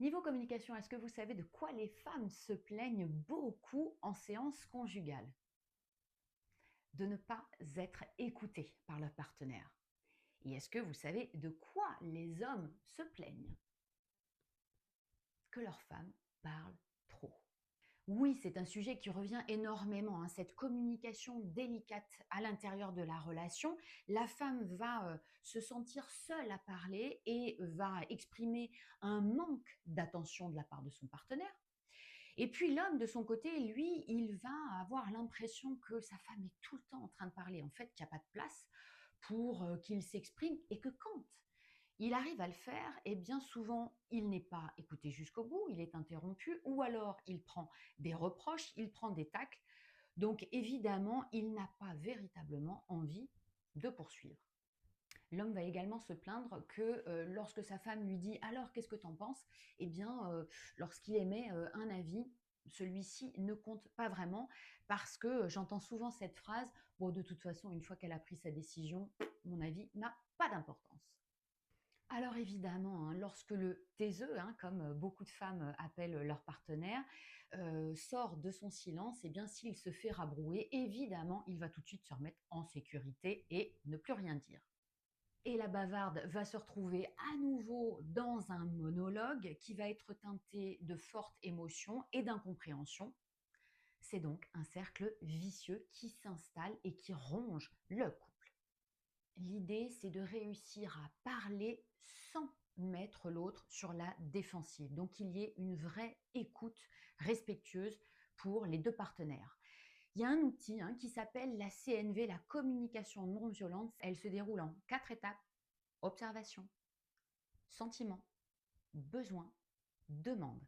Niveau communication, est-ce que vous savez de quoi les femmes se plaignent beaucoup en séance conjugale? De ne pas être écoutées par leur partenaire. Et est-ce que vous savez de quoi les hommes se plaignent? Que leurs femmes parlent trop. Oui, c'est un sujet qui revient énormément, hein, cette communication délicate à l'intérieur de la relation. La femme va se sentir seule à parler et va exprimer un manque d'attention de la part de son partenaire. Et puis l'homme, de son côté, lui, il va avoir l'impression que sa femme est tout le temps en train de parler, en fait, qu'il n'y a pas de place pour qu'il s'exprime et que quand il arrive à le faire, et bien souvent, il n'est pas écouté jusqu'au bout, il est interrompu, ou alors il prend des reproches, il prend des tacles. Donc évidemment, il n'a pas véritablement envie de poursuivre. L'homme va également se plaindre que lorsque sa femme lui dit alors qu'est-ce que tu en penses, eh bien lorsqu'il émet un avis, celui-ci ne compte pas vraiment parce que j'entends souvent cette phrase bon, de toute façon, une fois qu'elle a pris sa décision, mon avis n'a pas d'importance. Alors évidemment, hein, lorsque le taiseux, hein, comme beaucoup de femmes appellent leur partenaire, sort de son silence, eh bien s'il se fait rabrouer, évidemment, il va tout de suite se remettre en sécurité et ne plus rien dire. Et la bavarde va se retrouver à nouveau dans un monologue qui va être teinté de fortes émotions et d'incompréhension. C'est donc un cercle vicieux qui s'installe et qui ronge le couple. L'idée, c'est de réussir à parler sans mettre l'autre sur la défensive. Donc qu'il y ait une vraie écoute respectueuse pour les deux partenaires. Il y a un outil, hein, qui s'appelle la CNV, la communication non violente. Elle se déroule en 4 étapes: observation, sentiment, besoin, demande.